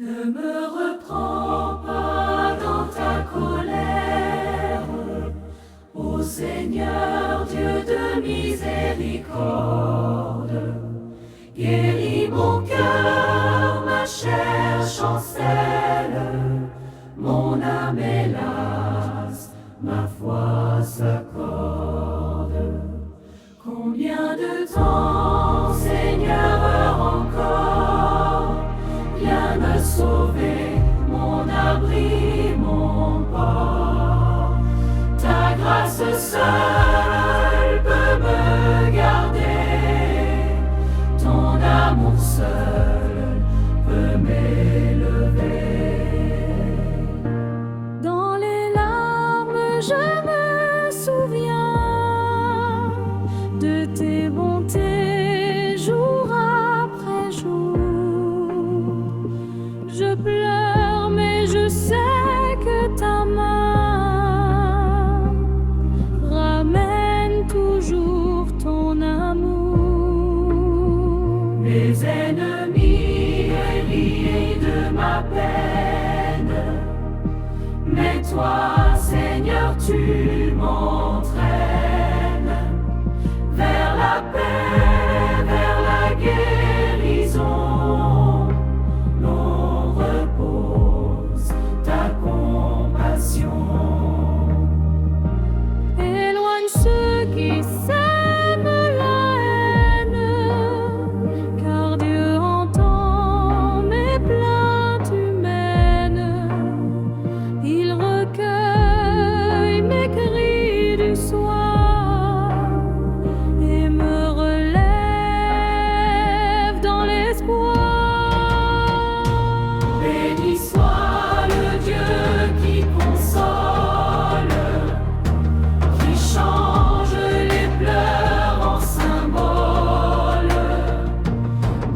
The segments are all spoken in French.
Ne me reprends pas dans ta colère, ô Seigneur Dieu de miséricorde. Guéris mon cœur, ma chair chancelle, mon âme est lasse, ma foi s'accorde. Combien de temps, Seigneur, encore, viens me sauver, mon abri, mon port. Ta grâce seule peut me garder, ton amour seul peut m'élever. Dans les larmes, je me souviens de tes bontés jour après jour. Je pleure, mais je sais que ta main ramène toujours ton amour. Mes ennemis liés de ma peine, mais toi, Seigneur, tu m'entraînes vers la paix, vers la guérison. L'on repose ta compassion. Éloigne ceux qui sèment la haine, car Dieu entend mes plaintes humaines. Il recueille mes cris du soir et me relève dans l'espoir. Béni soit le Dieu qui console, qui change les pleurs en symboles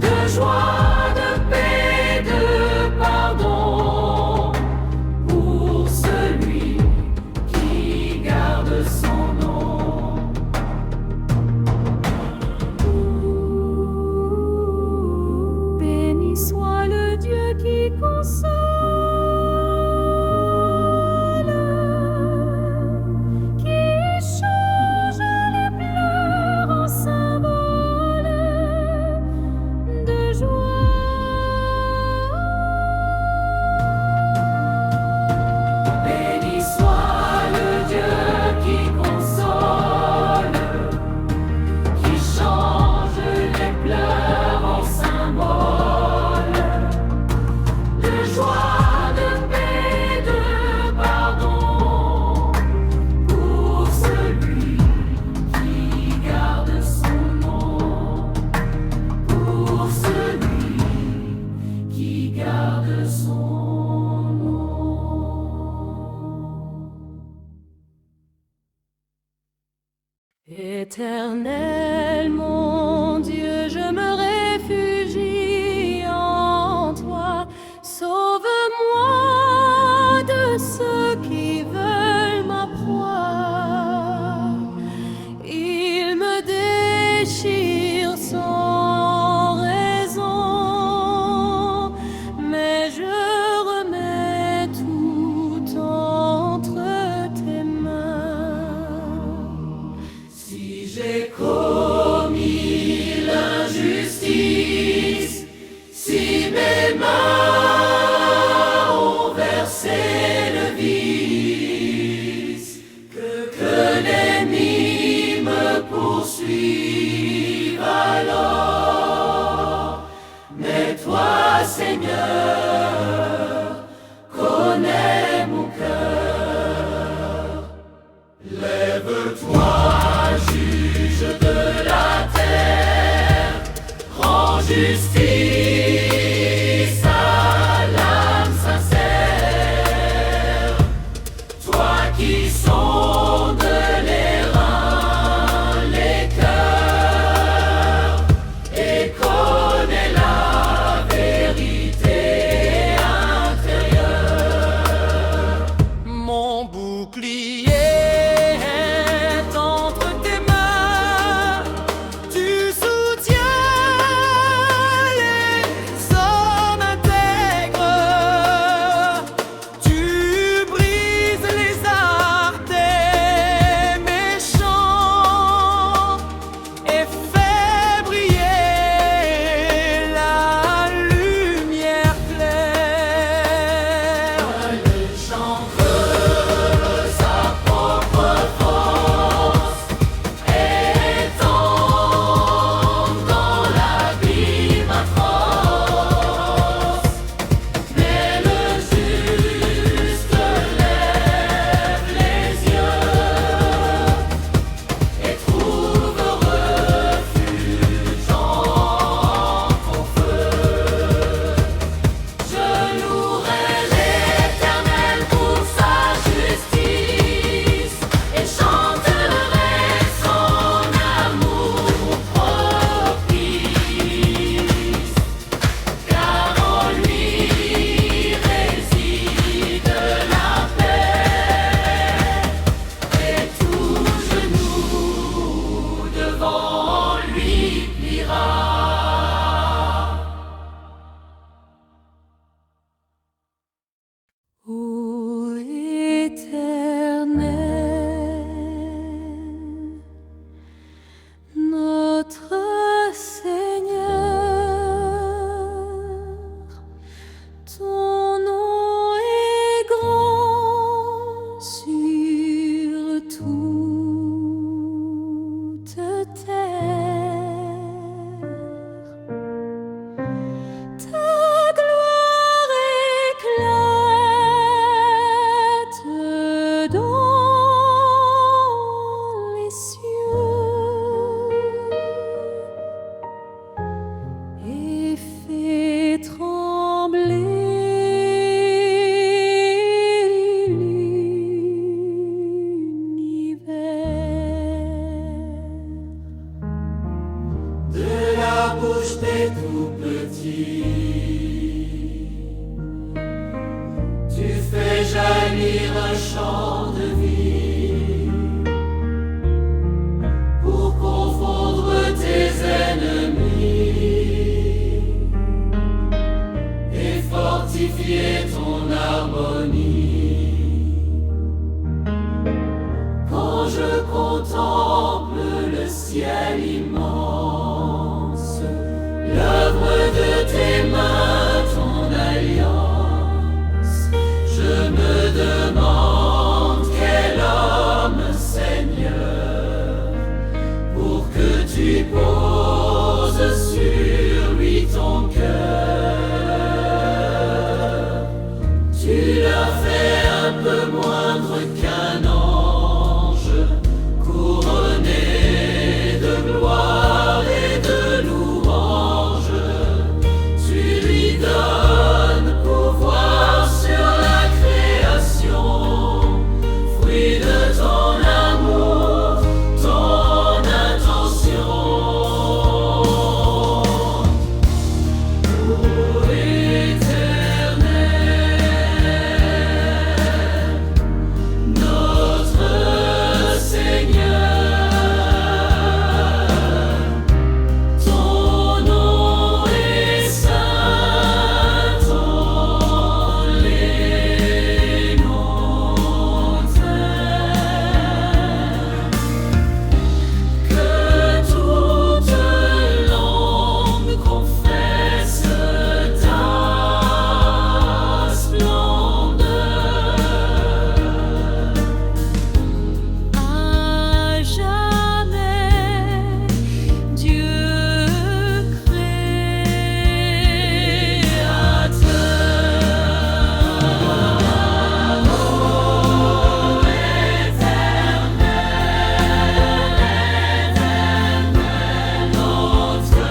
de joie, de paix, de pardon pour celui qui garde son nom. Béni soit le Dieu qui console, qui change les pleurs en symboles de joie. Béni soit le Dieu qui console, qui change les pleurs en symboles de joie, de paix, de pardon pour celui qui garde son nom, pour celui qui garde son nom. Éternel mon Dieu, je me réfugie en toi. Sauve-moi de ceux qui veulent ma proie. Ils me déchirent sans raison, mais je remets tout entre tes mains. Si j'ai fortifier ton harmonie. Quand je contemple le ciel immense, l'œuvre de tes mains, ton alliance, je me demande quel homme, Seigneur, pour que tu poses sur lui ton cœur. Tu l'as fait un peu moindre qu'un ange, couronné de gloire et de louange. Tu lui donnes pouvoir sur la création, fruit de ton amour, ton intention. Ô Éternel, notre Seigneur, ton nom est saint, ton les montagnes. Que toute langue confesse ta splendeur. À jamais, Dieu créateur. Ô Éternel, notre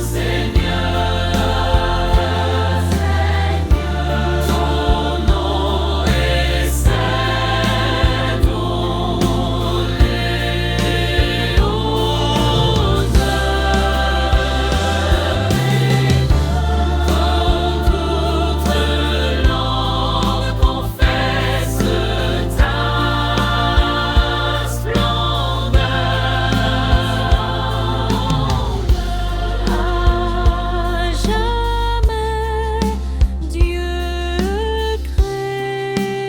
Seigneur, ton nom est saint, dont les hautes comme toute langue confesse ta splendeur. À jamais, Dieu créateur.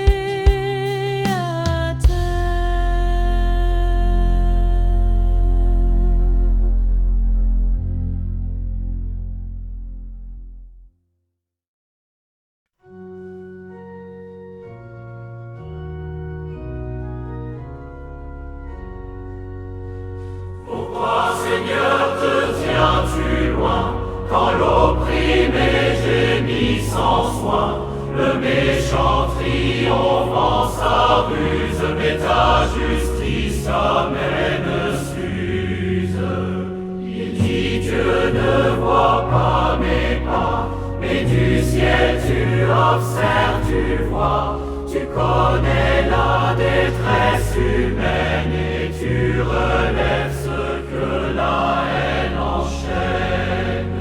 Pourquoi, Seigneur, te tiens-tu loin quand l'opprimé gémit sans soin? Le méchant triomphant sa ruse, mais ta justice amène s'use. Il dit Dieu ne voit pas mes pas, mais du ciel tu observes, tu vois. Tu connais la détresse humaine et tu relèves ce que la haine enchaîne.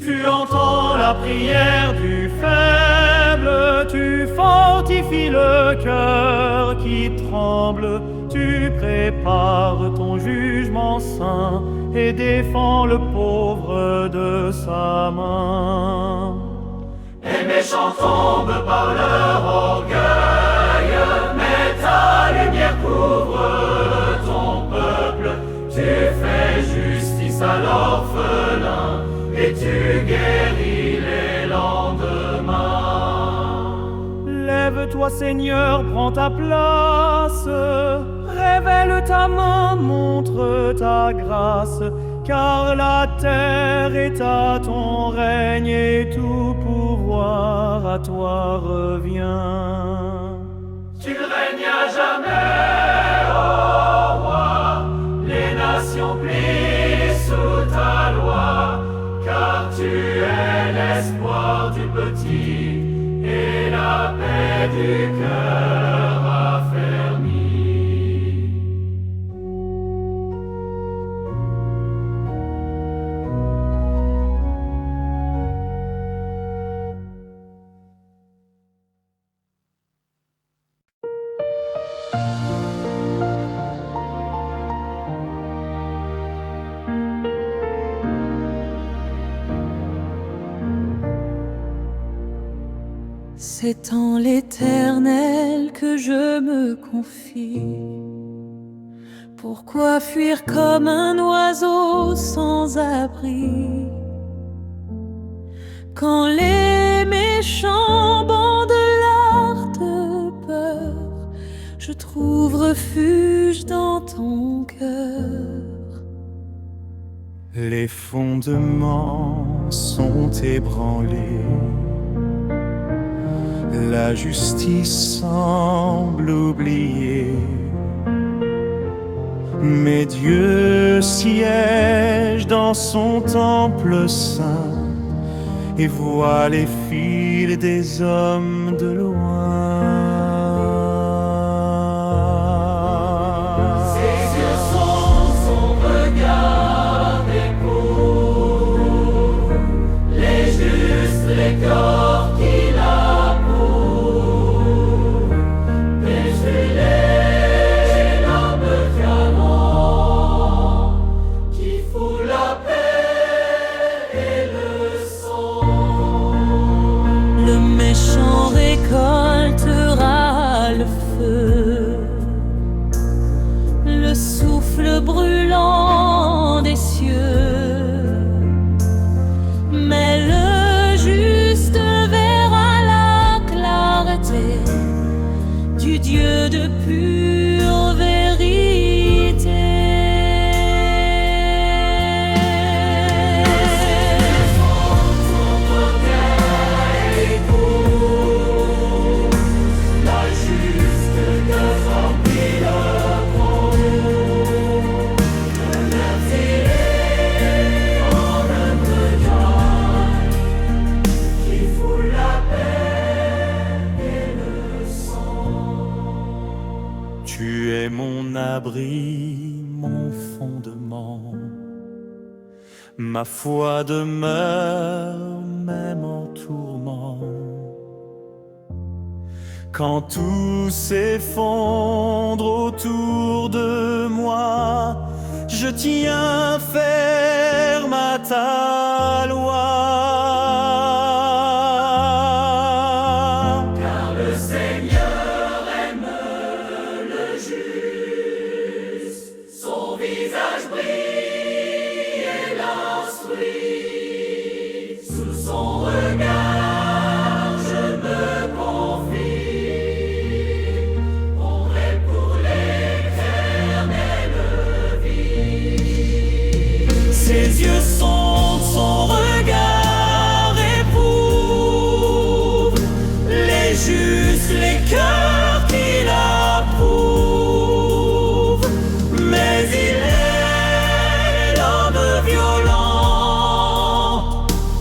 Tu entends la prière du faible, tu fortifies le cœur qui tremble, tu prépares ton jugement saint et défends le pauvre de sa main. Les méchants tombent par leur orgueil, mais ta lumière couvre ton peuple. Tu fais justice à l'orphelin et tu guéris les lendemains. Lève-toi, Seigneur, prends ta place, révèle ta main, montre ta grâce, car la terre est à ton règne et tout pouvoir à toi revient. Tu règnes à jamais, ô roi, les nations plient sous ta loi, car tu es l'espoir du petit et la paix du cœur affermi. C'est en l'Éternel que je me confie. Pourquoi fuir comme un oiseau sans abri? Quand les méchants bandent l'art de peur, je trouve refuge dans ton cœur. Les fondements sont ébranlés, la justice semble oubliée, mais Dieu siège dans son temple saint et voit les fils des hommes de loin. Ses yeux sont son regard découvre les justes, les corps qu'il approuve. Dégelé l'homme violent qui fout la paix et le sang. Le méchant récoltera le feu, le souffle brûlant des cieux. Mais le juste verra la clarté du Dieu de pure vérité. La juste cause remplit le monde. Remerciez en un regard qui fout la paix et le sang. Tu es mon abri, mon fondement. Ma foi demeure même en tourment. Quand tout s'effondre autour de moi, je tiens ferme à ta loi. Car le Seigneur aime le juste, son visage brille et l'instruit. Sous son regard je me confie, pour l'éternelle vie. Ses yeux sont son regard éprouve les justes, les cœurs qu'il approuve. Mais il est l'homme violent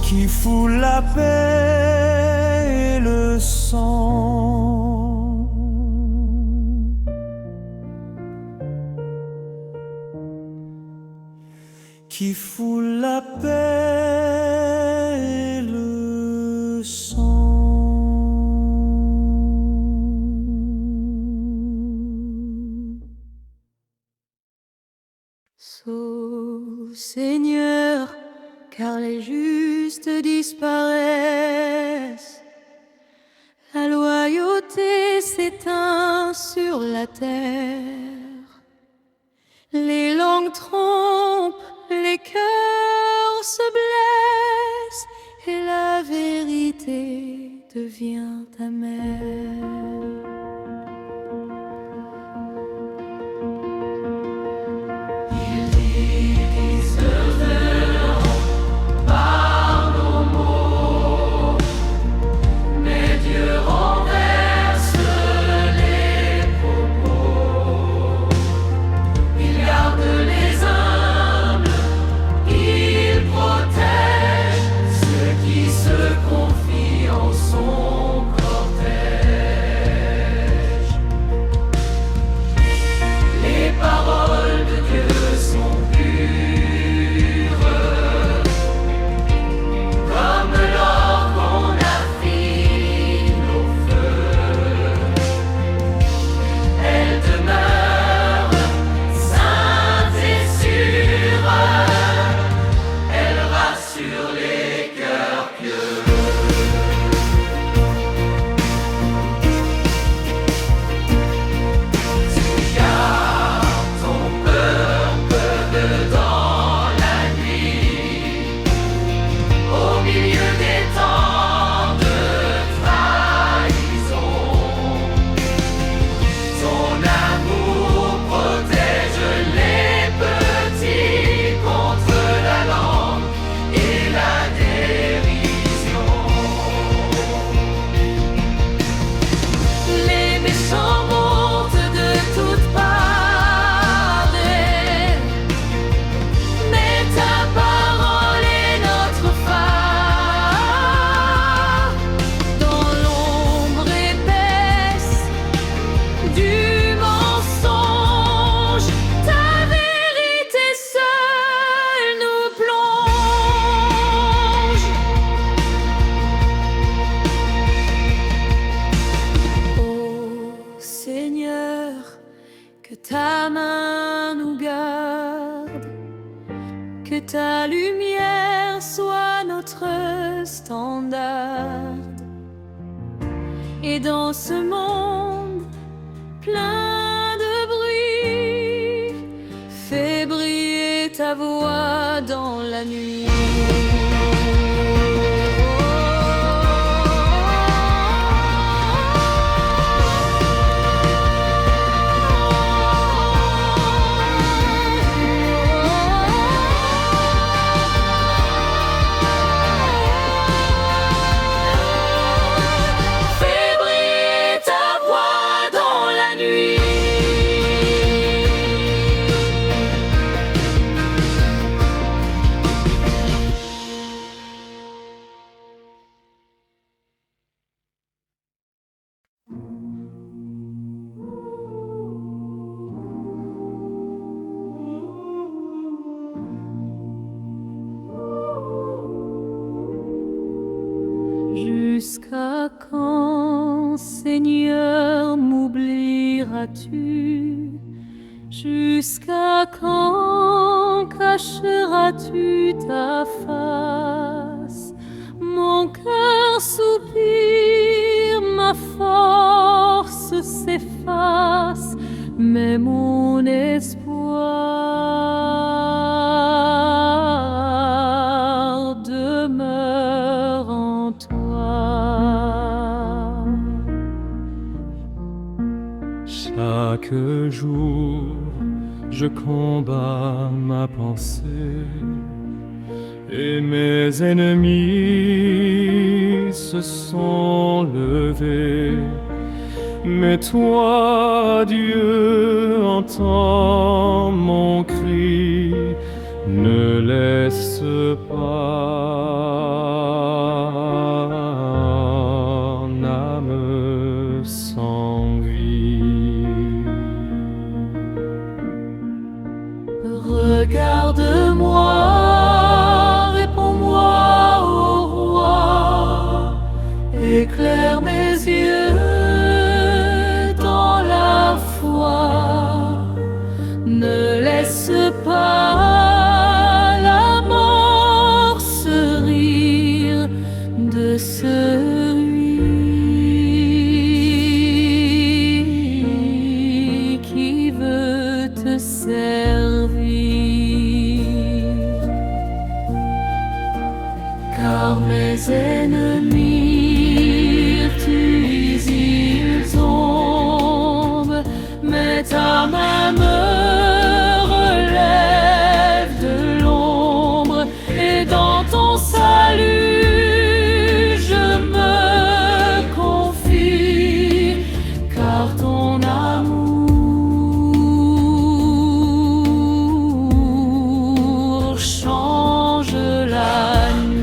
qui fout la paix et le sang. Qui fout la paix et le sang. Sauve, Seigneur, car les justes disparaissent. La loyauté s'éteint sur la terre. Les langues trompent, les cœurs se blessent, et la vérité devient amère. Par nos mots, mais Dieu renverse les propos. Il garde les humbles, il protège ceux qui se confient en son cortège. ta lumière soit notre standard. Et dans ce monde plein de bruit, fais briller ta voix dans la nuit. Jusqu'à quand, Seigneur, m'oublieras-tu? Jusqu'à quand cacheras-tu ta face? Mon cœur soupire, ma force s'efface, mais mon espoir demeure en toi. Chaque jour, je combats ma pensée et mes ennemis se sont levés. Mais toi, Dieu, entends mon cri, ne laisse pas âme sans vie. Regarde-moi, réponds-moi, ô roi, éclaire mes yeux dans la foi. Ne laisse pas la mort se rire de celui qui veut te servir. Car mes ennemis, ils tombent, mais ta main me relève de l'ombre, et dans ton salut je me confie, car ton amour change la nuit.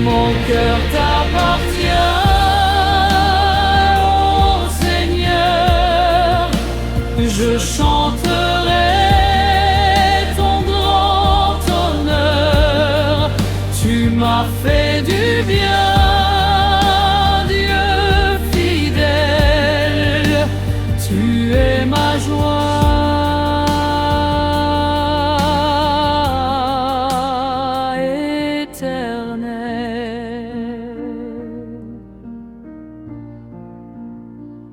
Mon cœur t'appartient, ô Seigneur, je chanterai ton grand honneur. Tu m'as fait du bien, Dieu fidèle, tu es ma joie éternelle.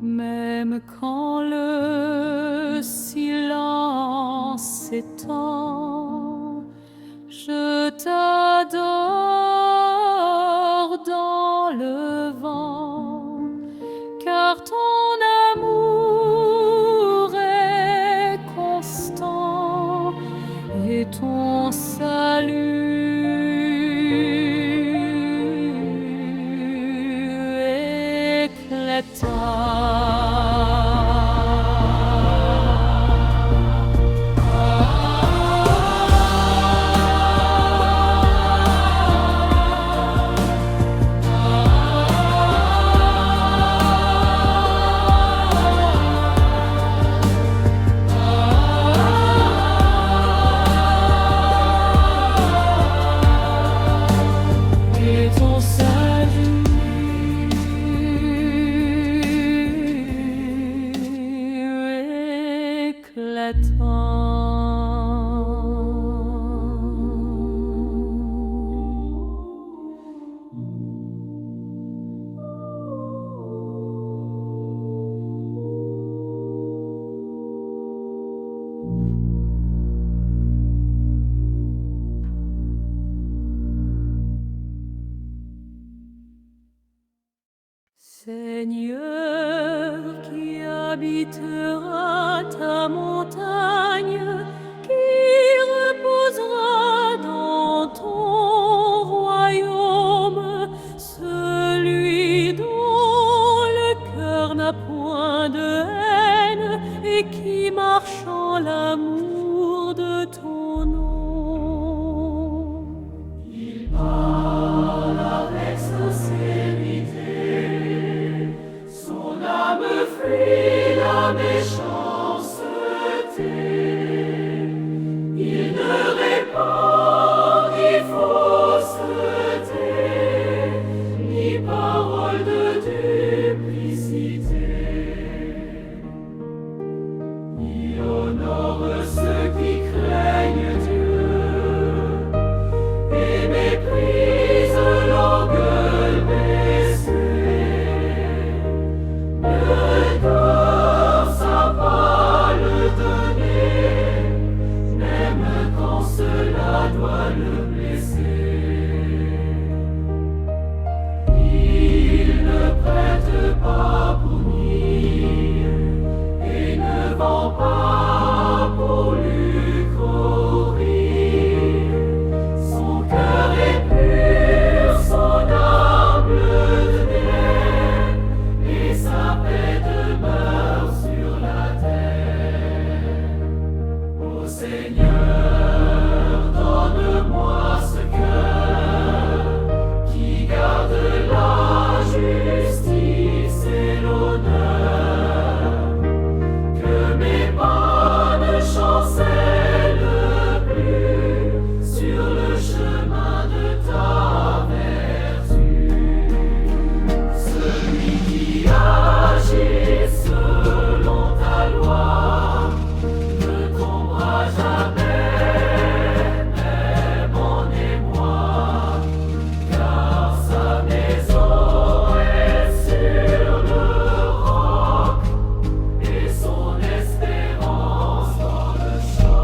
Même quand le silence s'étend, je t'adore dans le vent, car ton amour est constant et ton salut éclatant. Seigneur, qui habitera ta montagne, qui reposera dans ton royaume, celui dont le cœur n'a point de haine et qui marche en l'amour de ton nom. Il parle avec sincérité, son âme fuit la méchanceté. Il ne répand ni fausseté, ni parole de duplicité. Il honore ceux qui craignent Dieu et méprise l'orgueil baissé. Le corps sa pas le donner, même quand cela doit le blesser. Il ne prête pas pour nier et ne vend pas pour lucre au rire. Son cœur est pur, son âme de bien, et sa paix demeure sur la terre. Ô Seigneur, donne-moi ce cœur qui garde la justice et l'honneur, que mes pas ne chancellent plus sur le chemin de ta vertu. Celui qui agit selon ta loi ne tombera jamais, même en émoi, car sa maison est sur le roc et son espérance dans le choc.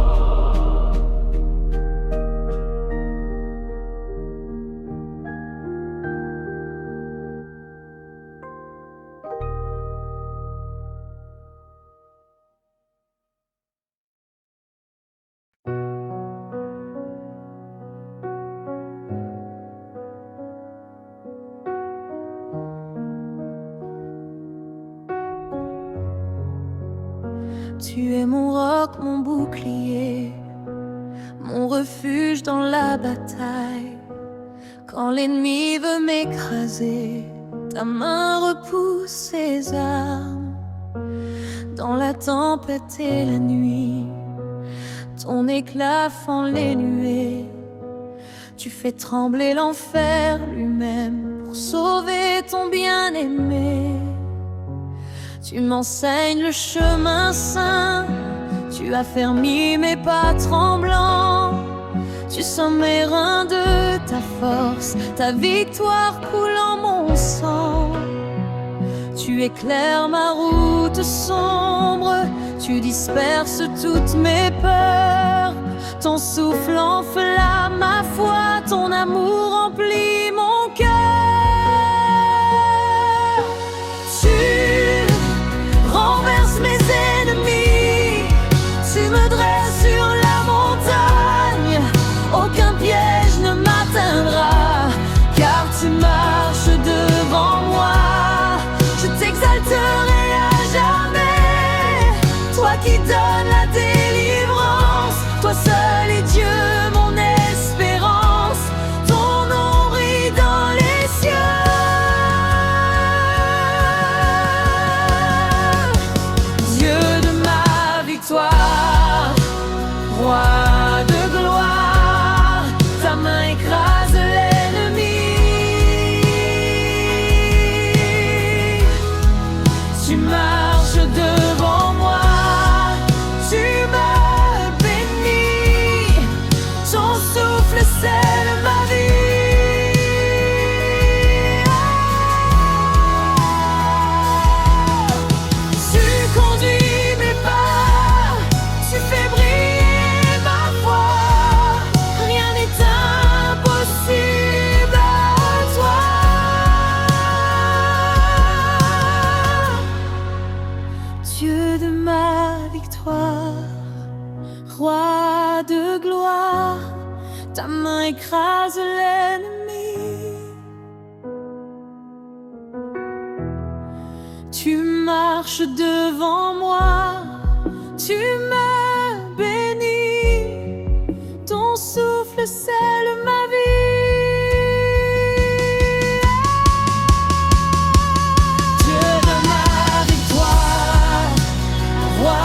Tu es mon roc, mon bouclier, mon refuge dans la bataille. Quand l'ennemi veut m'écraser, ta main repousse ses armes. Dans la tempête et la nuit, ton éclat fend les nuées. Tu fais trembler l'enfer lui-même pour sauver ton bien-aimé. Tu m'enseignes le chemin saint, tu affermis mes pas tremblants. Tu sommes mes reins de ta force, ta victoire coule en mon sang. Tu éclaires ma route sombre, tu disperses toutes mes peurs. Ton souffle enflamme ma foi, ton amour remplit mon cœur. Tu renverses mes ennemis, tu me dresses sur la montagne. Aucun piège ne m'atteindra, car tu marches devant moi. Je t'exalterai à jamais, toi qui donnes la délivrance. Toi seul est Dieu, mon espérance. Ton nom Tu marches devant moi, tu me bénis, ton souffle scelle ma vie. Dieu de ma victoire, roi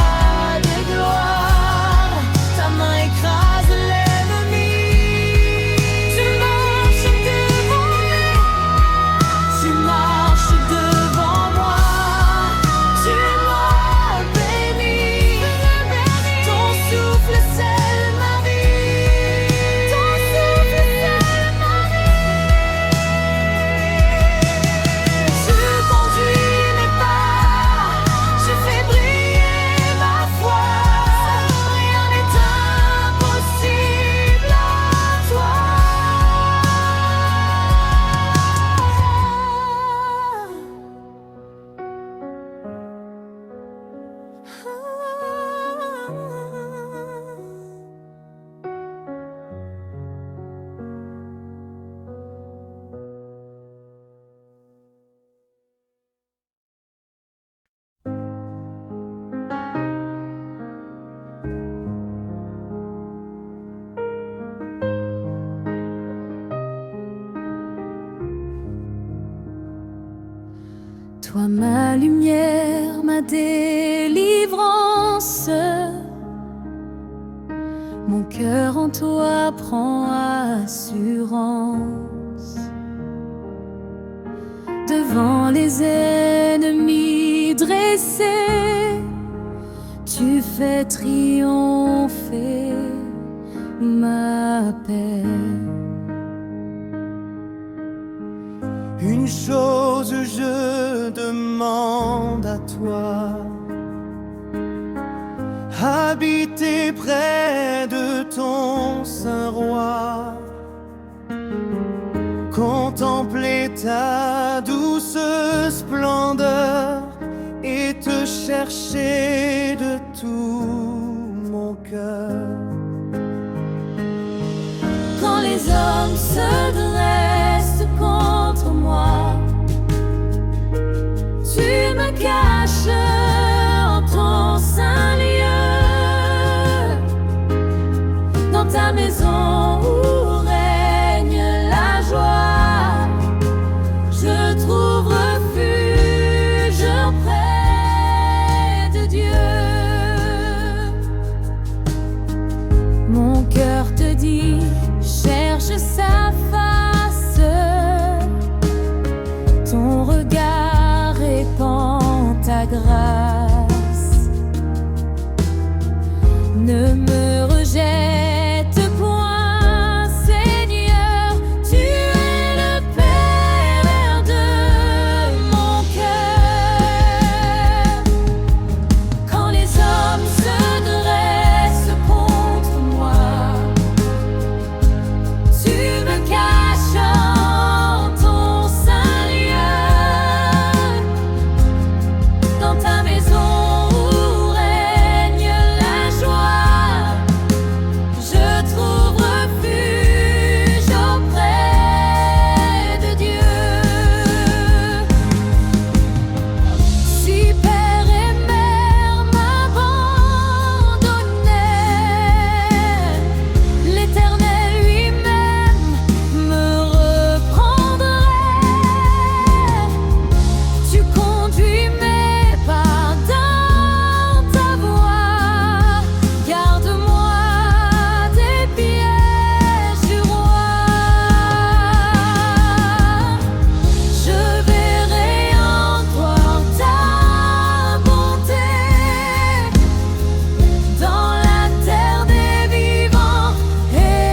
des gloires, ta main écrase l'ennemi. Tu marches devant moi, tu marches devant moi, tu m'as béni, ton souffle scelle ma vie, ton souffle scelle ma vie. Tu conduis mes pas, tu fais briller ma foi, rien n'est impossible à toi. Toi ma lumière, ma délivrance, mon cœur en toi prend assurance. Devant les ennemis dressés, tu fais triompher ma paix. Une chose je demande à toi, habiter près de ton saint roi, contempler ta douce splendeur et te chercher de tout mon cœur. Quand les hommes se dressent contre moi, tu me caches en ton saint lieu, dans ta maison où règne la joie. Je trouve refuge auprès de Dieu. Mon cœur te dit, cherche sa face, ton regard répand ta grâce. Ne me rejette point, Seigneur, tu es le Père de mon cœur. Quand les hommes se dressent contre moi, tu me caches en ton saint lieu, dans ta maison où règne la joie. Je trouve refuge auprès de Dieu. Si père et mère m'abandonnaient, l'Éternel lui-même me reprendrait. Tu conduis mes pas dans ta voie, garde-moi des pièges du roi. Je verrai encore ta bonté dans la terre des vivants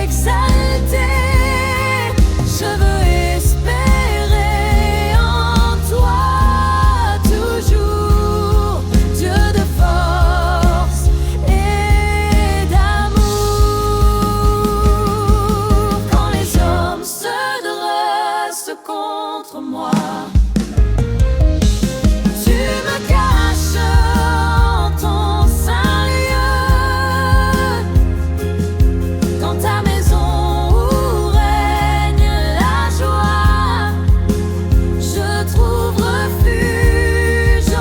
exaltés. Je veux espérer en toi toujours, Dieu de force et d'amour. Quand les hommes se dressent contre moi, tu me caches en ton saint lieu, dans ta maison où règne la joie. Je trouve refuge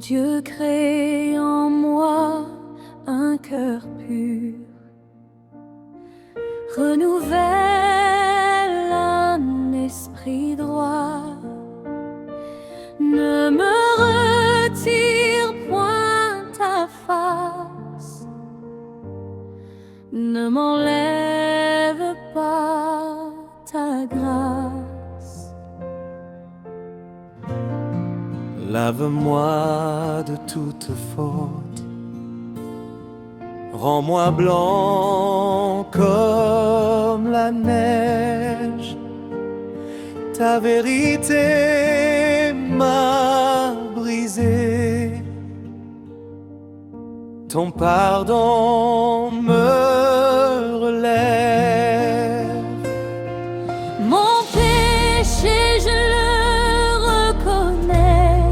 Dieu crée en moi un cœur pur, renouvelle un esprit droit, ne me retire point ta face, ne m'enlève pas ta grâce. Lave-moi de toute faute, rends-moi blanc comme la neige. Ta vérité m'a brisé, ton pardon me relève. Mon péché, je le reconnais,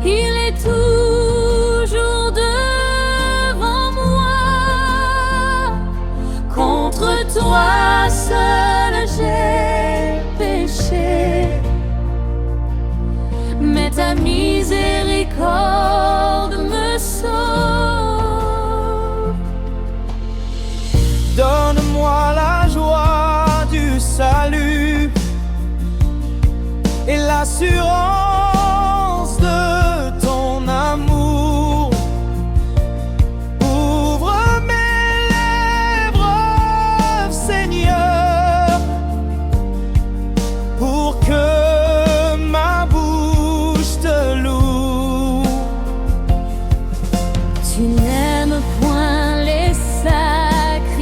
il est toujours devant moi. Contre toi seul j'ai péché, mais ta miséricorde me sauve. Donne-moi la joie du salut et l'assurance de ton amour. Ouvre mes lèvres, Seigneur, pour que ma bouche te loue. Tu n'aimes point les sacrifices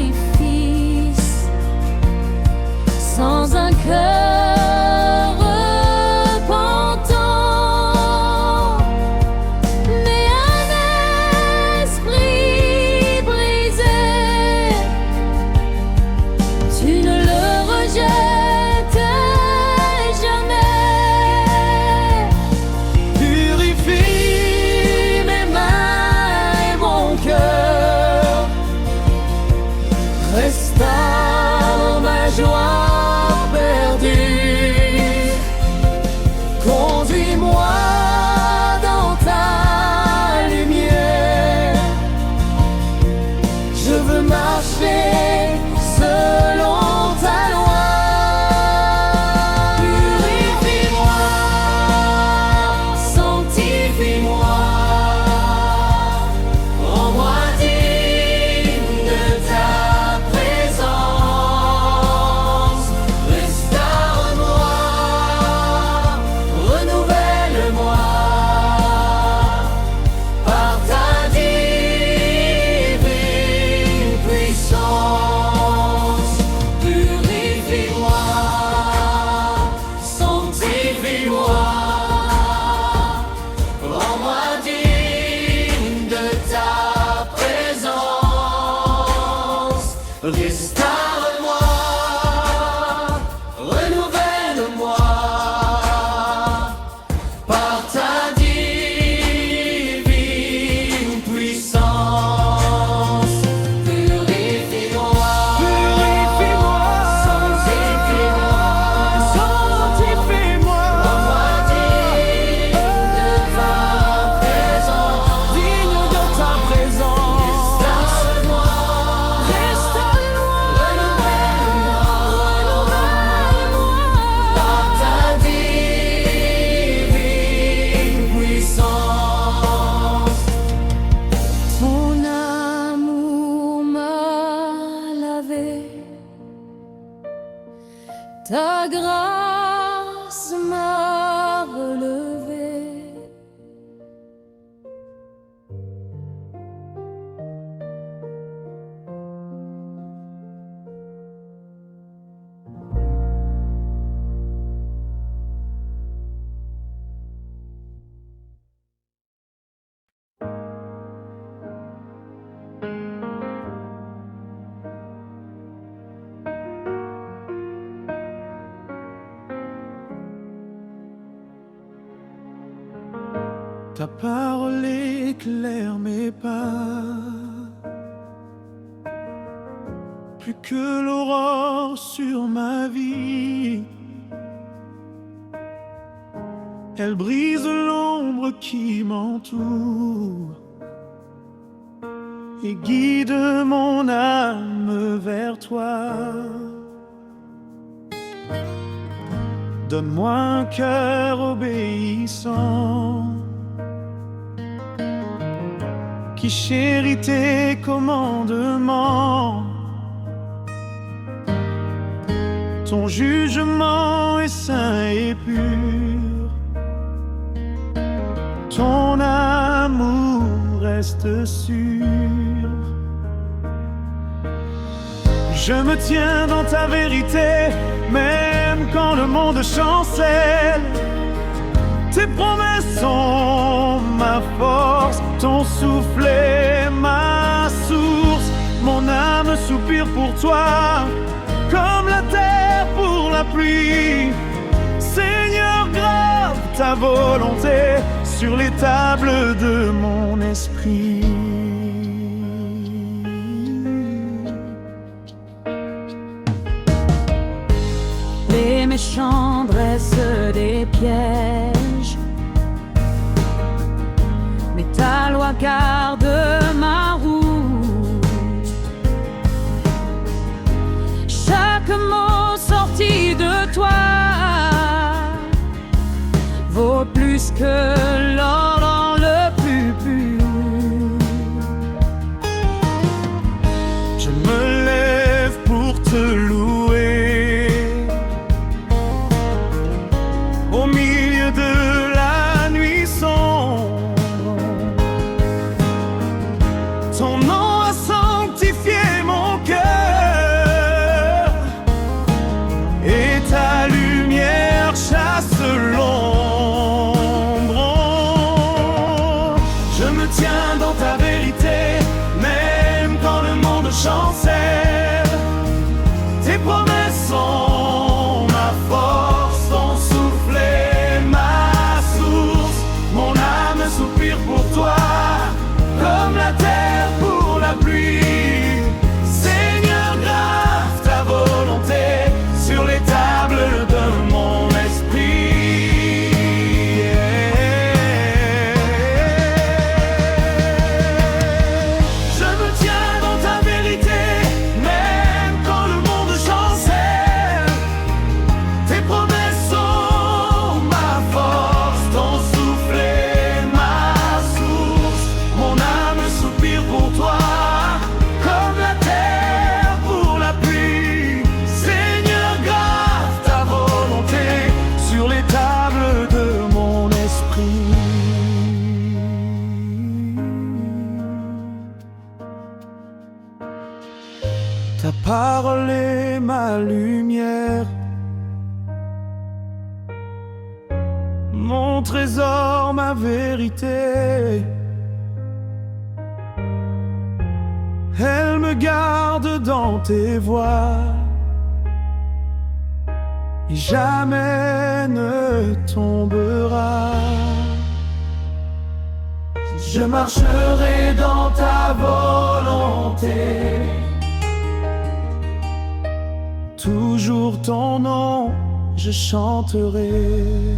sans un cœur repentant, mais un esprit brisé. Tu ne le rejettes jamais. Purifie mes mains et mon cœur, restaure ma joie perdue. Conduis-moi dans ta lumière, je veux marcher selon ta loi. Purifie-moi, sanctifie-moi, rends-moi digne de ta présence. Restaure-moi, renouvelle-moi par ta divine puissance. Purifie-moi, sanctifie-moi, rends-moi digne de ta présence. Restaure-moi, renouvelle-moi par ta divine puissance. Purifie-moi, sanctifie-moi, rends-moi digne de ta présence. Restaure-moi, renouvelle-moi par ta divine puissance. Mon amour m'a lavé, ta grâce m'a relevé. Ta parole éclaire mes pas, plus que l'aurore sur ma vie. Elle brise l'ombre qui m'entoure et guide mon âme vers toi. Donne-moi un cœur obéissant qui chérit tes commandements. Ton jugement est saint et pur, ton amour reste sûr. Je me tiens dans ta vérité, même quand le monde chancelle. Tes promesses sont ma force, ton souffle est ma source. Mon âme soupire pour toi, comme la terre pour la pluie. Seigneur, grave ta volonté sur les tables de mon esprit. Les méchants dressent des pièges, mais ta loi garde ma route. Chaque mot sorti de toi vaut plus que l'or dans le plus pur. Je me lève pour te louer au milieu de la nuit sombre. Ton nom a sanctifié mon cœur et ta lumière chasse l'ombre. Je me tiens dans ta vérité, même quand le monde chancelle. Tes promesses sont ma force, ton souffle est ma source. Mon âme soupire pour toi, comme la terre pour la pluie. Seigneur, grave ta volonté sur les tables de mon esprit. Je me tiens dans ta vérité, même quand le monde chancelle. Tes promesses sont ma force, ton souffle est ma source. Mon âme soupire pour toi, comme la terre pour la pluie. Seigneur, grave ta volonté sur les tables de mon esprit. Ta parole est ma lumière, mon trésor, ma vérité. Elle me garde dans tes voies et jamais ne tombera. Je marcherai dans ta volonté, toujours ton nom je chanterai.